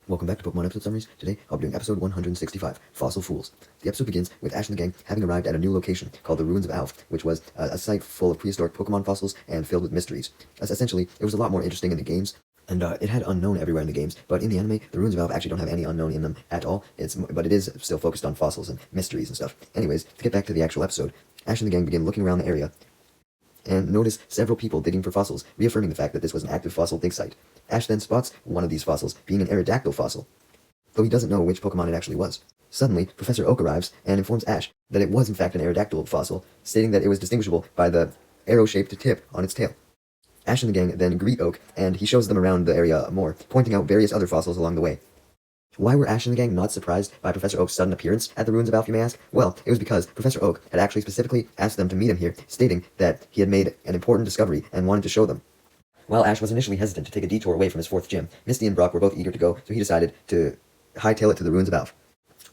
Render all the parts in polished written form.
Welcome back to Pokemon Episode Summaries. Today, I'll be doing episode 165, Fossil Fools. The episode begins with Ash and the gang having arrived at a new location called the Ruins of Alph, which was a site full of prehistoric Pokemon fossils and filled with mysteries. Essentially, it was a lot more interesting in the games, and it had unknown everywhere in the games, but in the anime, the Ruins of Alph actually don't have any unknown in them at all, but it is still focused on fossils and mysteries and stuff. Anyways, to get back to the actual episode, Ash and the gang begin looking around the area, and notice several people digging for fossils, reaffirming the fact that this was an active fossil dig site. Ash then spots one of these fossils being an Aerodactyl fossil, though he doesn't know which Pokemon it actually was. Suddenly, Professor Oak arrives and informs Ash that it was in fact an Aerodactyl fossil, stating that it was distinguishable by the arrow-shaped tip on its tail. Ash and the gang then greet Oak, and he shows them around the area more, pointing out various other fossils along the way. Why were Ash and the gang not surprised by Professor Oak's sudden appearance at the Ruins of Alph, you may ask? Well, it was because Professor Oak had actually specifically asked them to meet him here, stating that he had made an important discovery and wanted to show them. While Ash was initially hesitant to take a detour away from his fourth gym, Misty and Brock were both eager to go, so he decided to hightail it to the Ruins of Alph.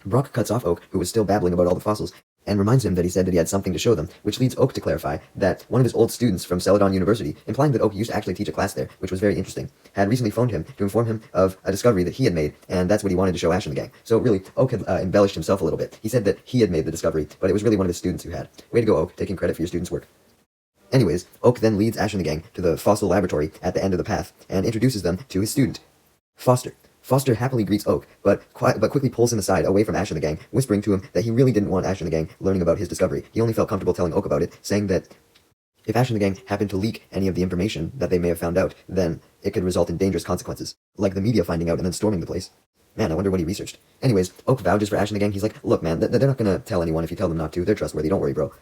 Brock cuts off Oak, who was still babbling about all the fossils, and reminds him that he said that he had something to show them, which leads Oak to clarify that one of his old students from Celadon University, implying that Oak used to actually teach a class there, which was very interesting, had recently phoned him to inform him of a discovery that he had made, and that's what he wanted to show Ash and the gang. So really, Oak had embellished himself a little bit. He said that he had made the discovery, but it was really one of his students who had. Way to go, Oak, taking credit for your student's work. Anyways, Oak then leads Ash and the gang to the fossil laboratory at the end of the path, and introduces them to his student, Foster. Foster happily greets Oak, but quickly pulls him aside away from Ash and the gang, whispering to him that he really didn't want Ash and the gang learning about his discovery. He only felt comfortable telling Oak about it, saying that if Ash and the gang happened to leak any of the information that they may have found out, then it could result in dangerous consequences, like the media finding out and then storming the place. Man, I wonder what he researched. Anyways, Oak vouches for Ash and the gang. He's like, look man, they're not gonna tell anyone if you tell them not to. They're trustworthy, don't worry bro.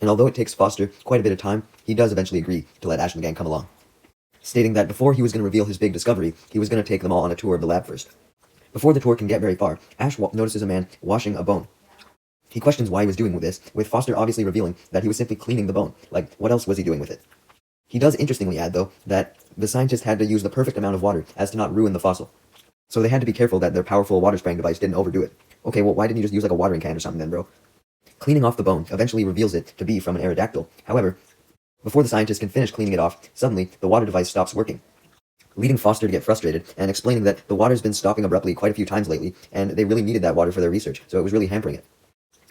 And although it takes Foster quite a bit of time, he does eventually agree to let Ash and the gang come along, stating that before he was going to reveal his big discovery, he was going to take them all on a tour of the lab first. Before the tour can get very far, Ash notices a man washing a bone. He questions why he was doing this, with Foster obviously revealing that he was simply cleaning the bone. Like, what else was he doing with it? He does interestingly add, though, that the scientist had to use the perfect amount of water as to not ruin the fossil. So they had to be careful that their powerful water spraying device didn't overdo it. Okay, well, why didn't you just use like a watering can or something then, bro? Cleaning off the bone eventually reveals it to be from an Aerodactyl. However, before the scientist can finish cleaning it off, suddenly the water device stops working, leading Foster to get frustrated and explaining that the water's been stopping abruptly quite a few times lately, and they really needed that water for their research, so it was really hampering it.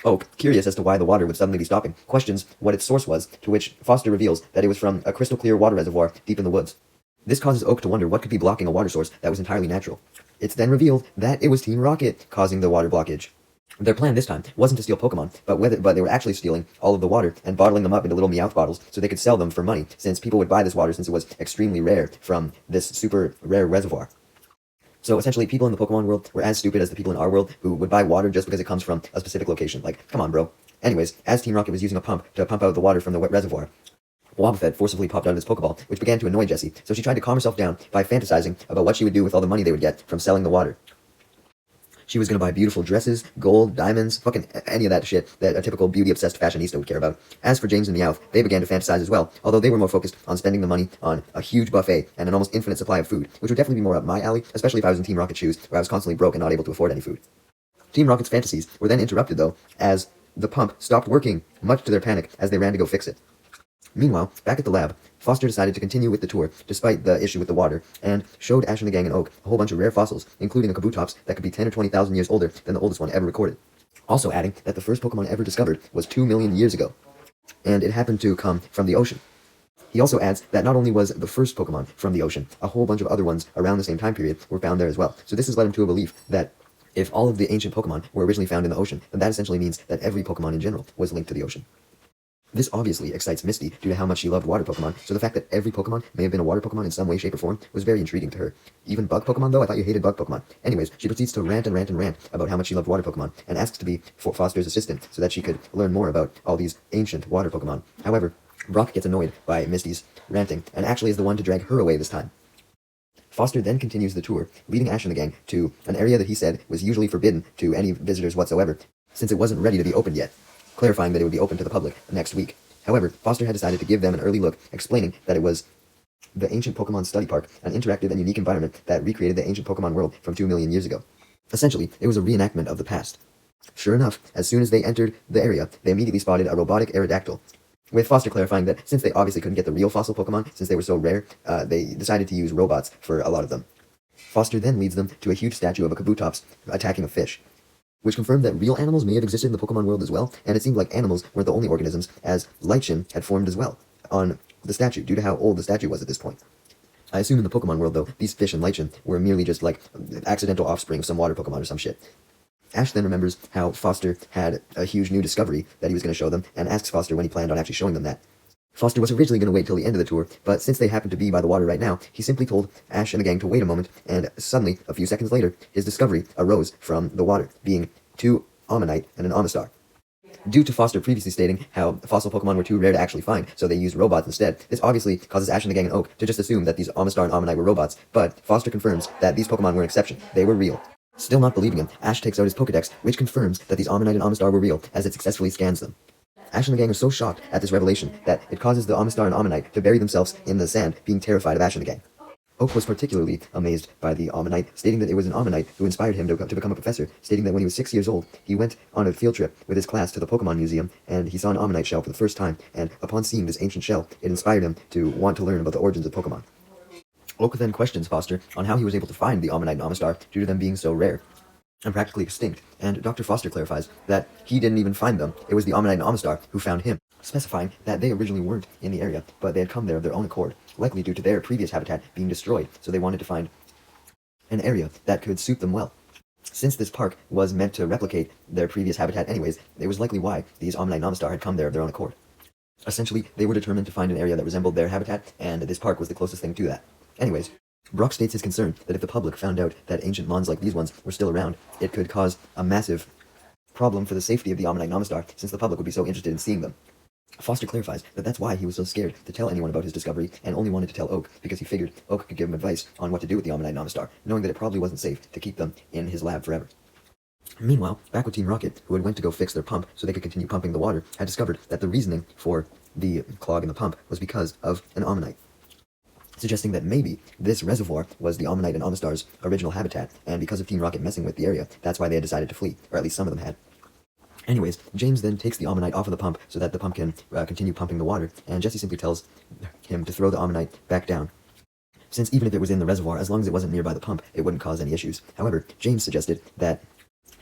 Oak, curious as to why the water would suddenly be stopping, questions what its source was, to which Foster reveals that it was from a crystal clear water reservoir deep in the woods. This causes Oak to wonder what could be blocking a water source that was entirely natural. It's then revealed that it was Team Rocket causing the water blockage. Their plan this time wasn't to steal Pokemon, but they were actually stealing all of the water and bottling them up into little Meowth bottles so they could sell them for money, since people would buy this water since it was extremely rare from this super rare reservoir. So essentially, people in the Pokemon world were as stupid as the people in our world who would buy water just because it comes from a specific location. Like, come on, bro. Anyways, as Team Rocket was using a pump to pump out the water from the wet reservoir, Wobbuffet forcibly popped out of his Pokeball, which began to annoy Jessie, so she tried to calm herself down by fantasizing about what she would do with all the money they would get from selling the water. She was going to buy beautiful dresses, gold, diamonds, fucking any of that shit that a typical beauty-obsessed fashionista would care about. As for James and Meowth, they began to fantasize as well, although they were more focused on spending the money on a huge buffet and an almost infinite supply of food, which would definitely be more up my alley, especially if I was in Team Rocket's shoes, where I was constantly broke and not able to afford any food. Team Rocket's fantasies were then interrupted, though, as the pump stopped working, much to their panic as they ran to go fix it. Meanwhile, back at the lab, Foster decided to continue with the tour, despite the issue with the water, and showed Ash and the gang and Oak a whole bunch of rare fossils, including a Kabutops that could be 10 or 20,000 years older than the oldest one ever recorded. Also adding that the first Pokemon ever discovered was 2 million years ago, and it happened to come from the ocean. He also adds that not only was the first Pokemon from the ocean, a whole bunch of other ones around the same time period were found there as well. So this has led him to a belief that if all of the ancient Pokemon were originally found in the ocean, then that essentially means that every Pokemon in general was linked to the ocean. This obviously excites Misty due to how much she loved water Pokemon, so the fact that every Pokemon may have been a water Pokemon in some way, shape, or form was very intriguing to her. Even bug Pokemon though? I thought you hated bug Pokemon. Anyways, she proceeds to rant and rant and rant about how much she loved water Pokemon, and asks to be Foster's assistant so that she could learn more about all these ancient water Pokemon. However, Brock gets annoyed by Misty's ranting, and actually is the one to drag her away this time. Foster then continues the tour, leading Ash and the gang to an area that he said was usually forbidden to any visitors whatsoever, since it wasn't ready to be opened yet, clarifying that it would be open to the public next week. However, Foster had decided to give them an early look, explaining that it was the Ancient Pokemon Study Park, an interactive and unique environment that recreated the ancient Pokemon world from 2 million years ago. Essentially, it was a reenactment of the past. Sure enough, as soon as they entered the area, they immediately spotted a robotic Aerodactyl, with Foster clarifying that since they obviously couldn't get the real fossil Pokemon, since they were so rare, they decided to use robots for a lot of them. Foster then leads them to a huge statue of a Kabutops attacking a fish, which confirmed that real animals may have existed in the Pokemon world as well, and it seemed like animals weren't the only organisms, as Lichen had formed as well on the statue, due to how old the statue was at this point. I assume in the Pokemon world, though, these fish and Lichen were merely just like accidental offspring of some water Pokemon or some shit. Ash then remembers how Foster had a huge new discovery that he was going to show them, and asks Foster when he planned on actually showing them that. Foster was originally going to wait till the end of the tour, but since they happened to be by the water right now, he simply told Ash and the gang to wait a moment, and suddenly, a few seconds later, his discovery arose from the water, being 2 Omanyte and an Omastar. Due to Foster previously stating how fossil Pokemon were too rare to actually find, so they used robots instead, this obviously causes Ash and the gang and Oak to just assume that these Omastar and Omanyte were robots, but Foster confirms that these Pokemon were an exception. They were real. Still not believing him, Ash takes out his Pokedex, which confirms that these Omanyte and Omastar were real, as it successfully scans them. Ash and the gang are so shocked at this revelation that it causes the Omastar and Omanyte to bury themselves in the sand, being terrified of Ash and the gang. Oak was particularly amazed by the Omanyte, stating that it was an Omanyte who inspired him to become a professor, stating that when he was 6 years old, he went on a field trip with his class to the Pokemon Museum, and he saw an Omanyte shell for the first time, and upon seeing this ancient shell, it inspired him to want to learn about the origins of Pokemon. Oak then questions Foster on how he was able to find the Omanyte and Omastar due to them being so rare and practically extinct, and Dr. Foster clarifies that he didn't even find them, it was the Omanyte and Omastar who found him, specifying that they originally weren't in the area, but they had come there of their own accord, likely due to their previous habitat being destroyed, so they wanted to find an area that could suit them well. Since this park was meant to replicate their previous habitat anyways, it was likely why these Omanyte and Omastar had come there of their own accord. Essentially, they were determined to find an area that resembled their habitat, and this park was the closest thing to that. Anyways, Brock states his concern that if the public found out that ancient mons like these ones were still around, it could cause a massive problem for the safety of the Omanyte and Omastar, since the public would be so interested in seeing them. Foster clarifies that that's why he was so scared to tell anyone about his discovery, and only wanted to tell Oak, because he figured Oak could give him advice on what to do with the Omanyte and Omastar, knowing that it probably wasn't safe to keep them in his lab forever. Meanwhile, back with Team Rocket, who had went to go fix their pump so they could continue pumping the water, had discovered that the reasoning for the clog in the pump was because of an Omanyte, suggesting that maybe this reservoir was the Omanyte and Omastar's original habitat, and because of Team Rocket messing with the area, that's why they had decided to flee, or at least some of them had. Anyways, James then takes the Omanyte off of the pump so that the pump can continue pumping the water, and Jesse simply tells him to throw the Omanyte back down, since even if it was in the reservoir, as long as it wasn't nearby the pump, it wouldn't cause any issues. However, James suggested that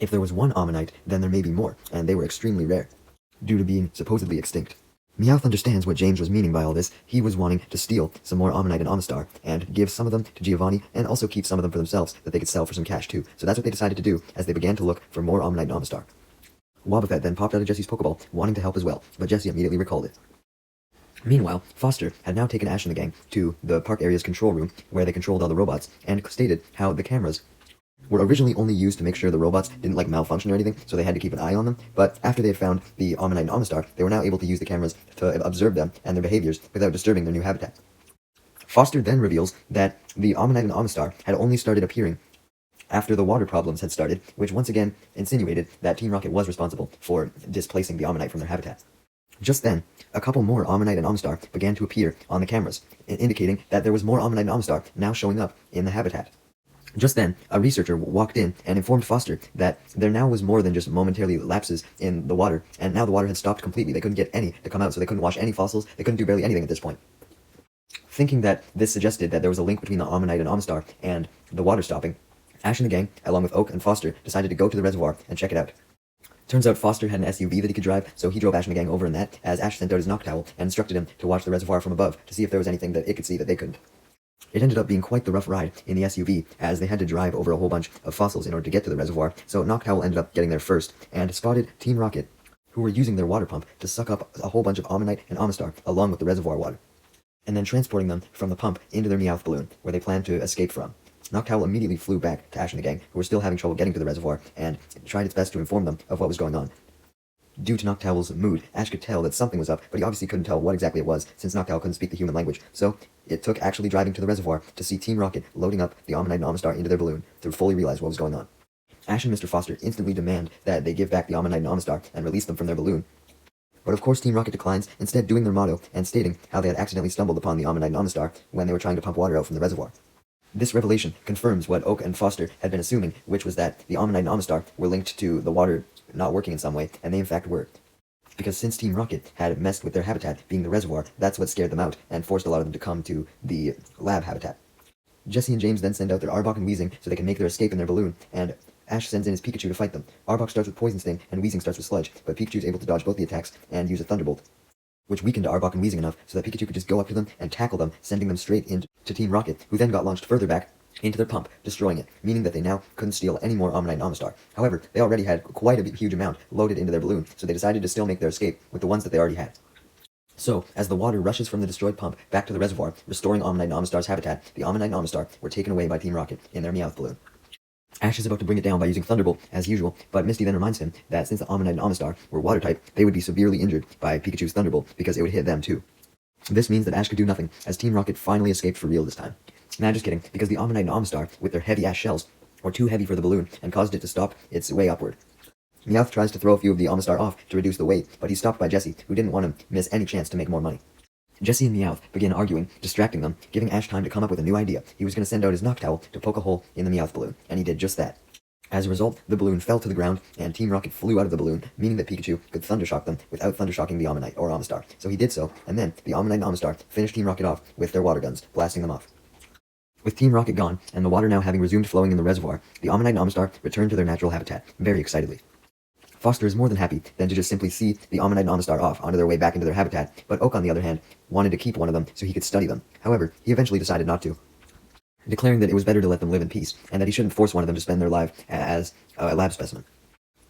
if there was one Omanyte, then there may be more, and they were extremely rare, due to being supposedly extinct. Meowth understands what James was meaning by all this. He was wanting to steal some more Omanyte and Omastar, and give some of them to Giovanni, and also keep some of them for themselves, that they could sell for some cash too. So that's what they decided to do, as they began to look for more Omanyte and Omastar. Wobbuffet then popped out of Jesse's Pokeball, wanting to help as well, but Jesse immediately recalled it. Meanwhile, Foster had now taken Ash and the gang to the park area's control room, where they controlled all the robots, and stated how the cameras were originally only used to make sure the robots didn't malfunction or anything, so they had to keep an eye on them, but after they had found the Omanyte and Omastar, they were now able to use the cameras to observe them and their behaviors without disturbing their new habitat. Foster then reveals that the Omanyte and Omastar had only started appearing after the water problems had started, which once again insinuated that Team Rocket was responsible for displacing the Omanyte from their habitat. Just then, a couple more Omanyte and Omastar began to appear on the cameras, indicating that there was more Omanyte and Omastar now showing up in the habitat. Just then, a researcher walked in and informed Foster that there now was more than just momentarily lapses in the water, and now the water had stopped completely. They couldn't get any to come out, so they couldn't wash any fossils, they couldn't do barely anything at this point. Thinking that this suggested that there was a link between the Omanyte and Omastar and the water stopping, Ash and the gang, along with Oak and Foster, decided to go to the reservoir and check it out. Turns out Foster had an SUV that he could drive, so he drove Ash and the gang over in that, as Ash sent out his Noctowl and instructed him to watch the reservoir from above to see if there was anything that it could see that they couldn't. It ended up being quite the rough ride in the SUV, as they had to drive over a whole bunch of fossils in order to get to the reservoir, so Noctowl ended up getting there first, and spotted Team Rocket, who were using their water pump to suck up a whole bunch of Omanyte and Omastar along with the reservoir water, and then transporting them from the pump into their Meowth balloon, where they planned to escape from. Noctowl immediately flew back to Ash and the gang, who were still having trouble getting to the reservoir, and tried its best to inform them of what was going on. Due to Noctowl's mood, Ash could tell that something was up, but he obviously couldn't tell what exactly it was, since Noctowl couldn't speak the human language, so it took actually driving to the reservoir to see Team Rocket loading up the Omanyte and Omastar into their balloon to fully realize what was going on. Ash and Mr. Foster instantly demand that they give back the Omanyte and Omastar and release them from their balloon. But of course Team Rocket declines, instead doing their motto and stating how they had accidentally stumbled upon the Omanyte and Omastar when they were trying to pump water out from the reservoir. This revelation confirms what Oak and Foster had been assuming, which was that the Omanyte and Omastar were linked to the water not working in some way, and they in fact were. Because since Team Rocket had messed with their habitat being the reservoir, that's what scared them out and forced a lot of them to come to the lab habitat. Jesse and James then send out their Arbok and Weezing so they can make their escape in their balloon, and Ash sends in his Pikachu to fight them. Arbok starts with Poison Sting, and Weezing starts with Sludge, but Pikachu is able to dodge both the attacks and use a Thunderbolt, which weakened Arbok and Weezing enough so that Pikachu could just go up to them and tackle them, sending them straight into Team Rocket, who then got launched further back into their pump, destroying it, meaning that they now couldn't steal any more Omanyte and Omastar. However, they already had quite a huge amount loaded into their balloon, so they decided to still make their escape with the ones that they already had. So, as the water rushes from the destroyed pump back to the reservoir, restoring Omanyte and Omastar's habitat, the Omanyte and Omastar were taken away by Team Rocket in their Meowth balloon. Ash is about to bring it down by using Thunderbolt, as usual, but Misty then reminds him that since the Omanyte and Omastar were water type, they would be severely injured by Pikachu's Thunderbolt because it would hit them too. This means that Ash could do nothing, as Team Rocket finally escaped for real this time. Nah, just kidding, because the Omanyte and Omastar, with their heavy Ash shells, were too heavy for the balloon and caused it to stop its way upward. Meowth tries to throw a few of the Omastar off to reduce the weight, but he's stopped by Jesse, who didn't want to miss any chance to make more money. Jesse and Meowth begin arguing, distracting them, giving Ash time to come up with a new idea. He was going to send out his Noctowl to poke a hole in the Meowth balloon, and he did just that. As a result, the balloon fell to the ground, and Team Rocket flew out of the balloon, meaning that Pikachu could Thundershock them without Thundershocking the Omanyte or Omastar. So he did so, and then the Omanyte and Omastar finished Team Rocket off with their water guns, blasting them off. With Team Rocket gone, and the water now having resumed flowing in the reservoir, the Omanyte and Omastar returned to their natural habitat, very excitedly. Foster is more than happy than to just simply see the Omanyte and Omastar off onto their way back into their habitat, but Oak, on the other hand, wanted to keep one of them so he could study them. However, he eventually decided not to, declaring that it was better to let them live in peace, and that he shouldn't force one of them to spend their life as a lab specimen.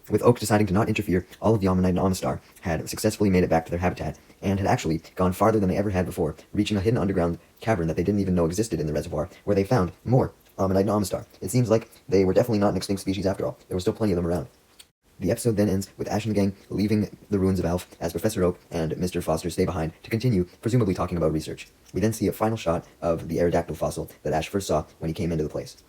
With Oak deciding to not interfere, all of the Omanyte and Omastar had successfully made it back to their habitat, and had actually gone farther than they ever had before, reaching a hidden underground cavern that they didn't even know existed in the reservoir, where they found more Omanyte and Omastar. It seems like they were definitely not an extinct species after all. There were still plenty of them around. The episode then ends with Ash and the gang leaving the ruins of Alph as Professor Oak and Mr. Foster stay behind to continue, presumably talking about research. We then see a final shot of the Aerodactyl fossil that Ash first saw when he came into the place.